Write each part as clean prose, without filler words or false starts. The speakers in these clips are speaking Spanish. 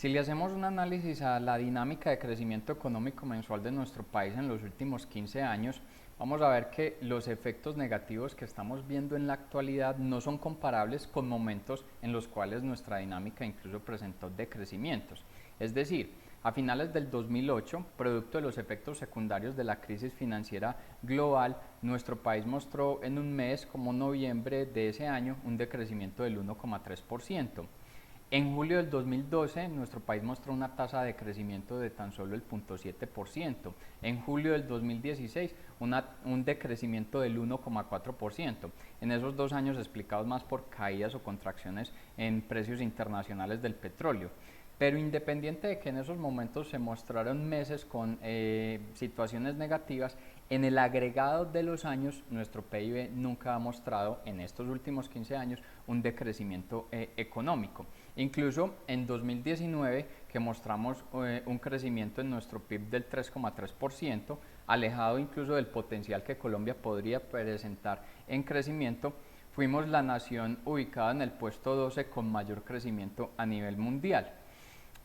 Si le hacemos un análisis a la dinámica de crecimiento económico mensual de nuestro país en los últimos 15 años, vamos a ver que los efectos negativos que estamos viendo en la actualidad no son comparables con momentos en los cuales nuestra dinámica incluso presentó decrecimientos. Es decir, a finales del 2008, producto de los efectos secundarios de la crisis financiera global, nuestro país mostró en un mes como noviembre de ese año un decrecimiento del 1,3%. En julio del 2012, nuestro país mostró una tasa de crecimiento de tan solo el 0,7%. En julio del 2016, un decrecimiento del 1,4%. En esos 2 años explicados más por caídas o contracciones en precios internacionales del petróleo. Pero independiente de que en esos momentos se mostraron meses con situaciones negativas, en el agregado de los años nuestro PIB nunca ha mostrado en estos últimos 15 años un decrecimiento económico. Incluso en 2019, que mostramos un crecimiento en nuestro PIB del 3,3%, alejado incluso del potencial que Colombia podría presentar en crecimiento, fuimos la nación ubicada en el puesto 12 con mayor crecimiento a nivel mundial.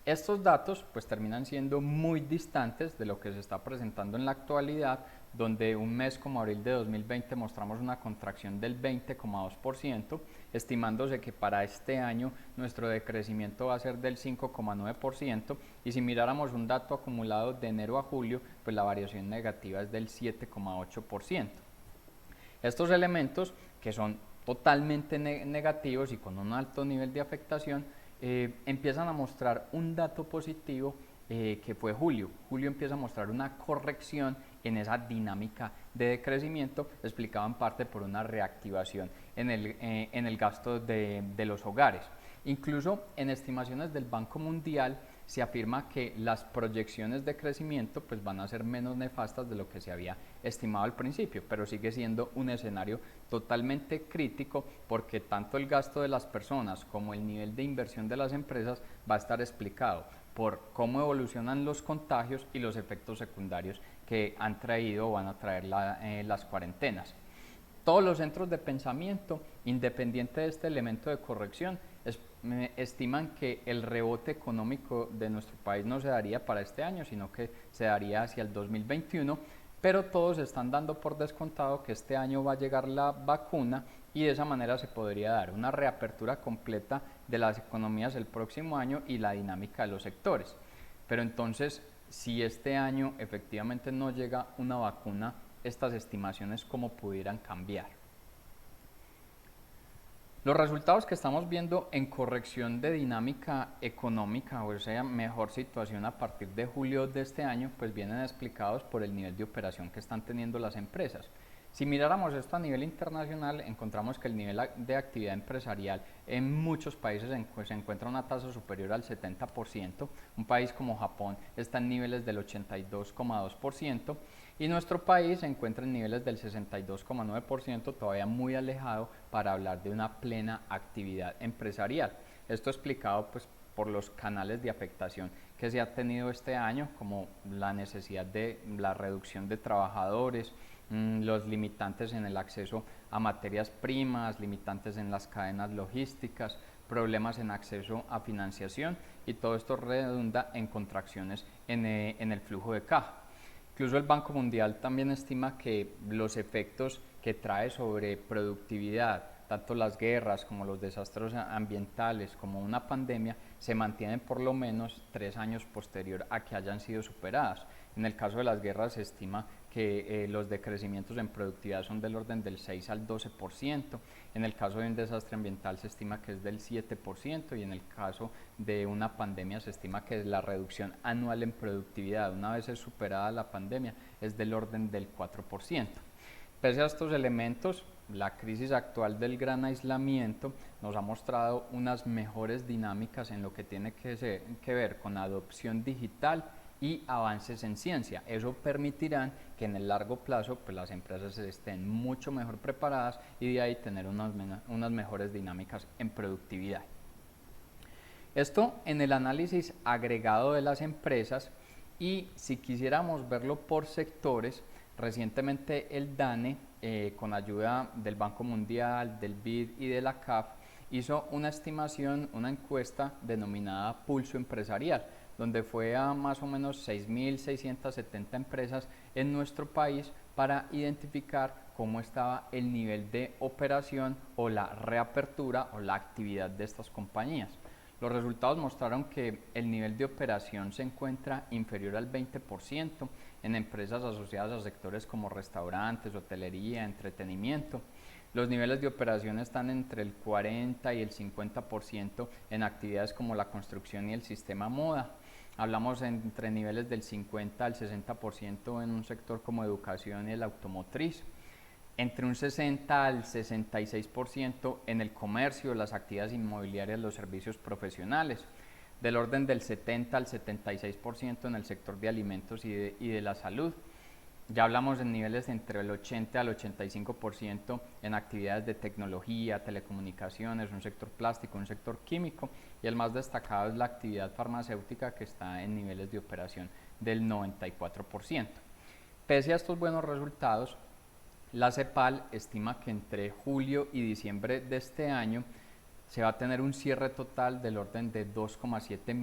Estos datos pues terminan siendo muy distantes de lo que se está presentando en la actualidad, donde un mes como abril de 2020 mostramos una contracción del 20,2%, estimándose que para este año nuestro decrecimiento va a ser del 5,9%, y si miráramos un dato acumulado de enero a julio, pues la variación negativa es del 7,8%. Estos elementos, que son totalmente negativos y con un alto nivel de afectación, empiezan a mostrar un dato positivo que fue julio. Julio empieza a mostrar una corrección en esa dinámica de decrecimiento, explicado en parte por una reactivación en el gasto de los hogares. Incluso en estimaciones del Banco Mundial se afirma que las proyecciones de crecimiento pues van a ser menos nefastas de lo que se había estimado al principio, pero sigue siendo un escenario totalmente crítico porque tanto el gasto de las personas como el nivel de inversión de las empresas va a estar explicado por cómo evolucionan los contagios y los efectos secundarios que han traído o van a traer las cuarentenas. Todos los centros de pensamiento, independiente de este elemento de corrección, estiman que el rebote económico de nuestro país no se daría para este año, sino que se daría hacia el 2021, pero todos están dando por descontado que este año va a llegar la vacuna y de esa manera se podría dar una reapertura completa de las economías el próximo año y la dinámica de los sectores. Pero entonces, si este año efectivamente no llega una vacuna, estas estimaciones cómo pudieran cambiar. Los resultados que estamos viendo en corrección de dinámica económica, o sea, mejor situación a partir de julio de este año, pues vienen explicados por el nivel de operación que están teniendo las empresas. Si miráramos esto a nivel internacional, encontramos que el nivel de actividad empresarial en muchos países se encuentra una tasa superior al 70%, un país como Japón está en niveles del 82,2%, y nuestro país se encuentra en niveles del 62,9%, todavía muy alejado para hablar de una plena actividad empresarial. Esto explicado pues por los canales de afectación que se ha tenido este año, como la necesidad de la reducción de trabajadores, los limitantes en el acceso a materias primas, limitantes en las cadenas logísticas, problemas en acceso a financiación, y todo esto redunda en contracciones en el flujo de caja. Incluso el Banco Mundial también estima que los efectos que trae sobre productividad, tanto las guerras como los desastres ambientales como una pandemia, se mantienen por lo menos 3 años posterior a que hayan sido superadas. En el caso de las guerras se estima que los decrecimientos en productividad son del orden del 6 al 12%, en el caso de un desastre ambiental se estima que es del 7%, y en el caso de una pandemia se estima que la reducción anual en productividad, una vez es superada la pandemia, es del orden del 4%. Pese a estos elementos, la crisis actual del gran aislamiento nos ha mostrado unas mejores dinámicas en lo que tiene que ver con adopción digital y avances en ciencia. Eso permitirá que en el largo plazo pues, las empresas estén mucho mejor preparadas y de ahí tener unas mejores dinámicas en productividad. Esto en el análisis agregado de las empresas, y si quisiéramos verlo por sectores, recientemente el DANE, con ayuda del Banco Mundial, del BID y de la CAF, hizo una estimación, una encuesta denominada Pulso Empresarial, donde fue a más o menos 6.670 empresas en nuestro país para identificar cómo estaba el nivel de operación o la reapertura o la actividad de estas compañías. Los resultados mostraron que el nivel de operación se encuentra inferior al 20% en empresas asociadas a sectores como restaurantes, hotelería, entretenimiento. Los niveles de operación están entre el 40 y el 50% en actividades como la construcción y el sistema moda. Hablamos entre niveles del 50 al 60% en un sector como educación y el automotriz, entre un 60 al 66% en el comercio, las actividades inmobiliarias, los servicios profesionales, del orden del 70 al 76% en el sector de alimentos y de la salud. Ya hablamos de niveles entre el 80 al 85% en actividades de tecnología, telecomunicaciones, un sector plástico, un sector químico, y el más destacado es la actividad farmacéutica, que está en niveles de operación del 94%. Pese a estos buenos resultados, la CEPAL estima que entre julio y diciembre de este año se va a tener un cierre total del orden de 2,7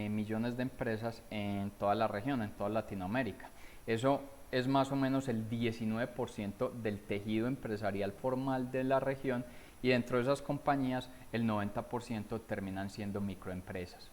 millones de empresas en toda la región, en toda Latinoamérica. Eso es más o menos el 19% del tejido empresarial formal de la región, y dentro de esas compañías el 90% terminan siendo microempresas.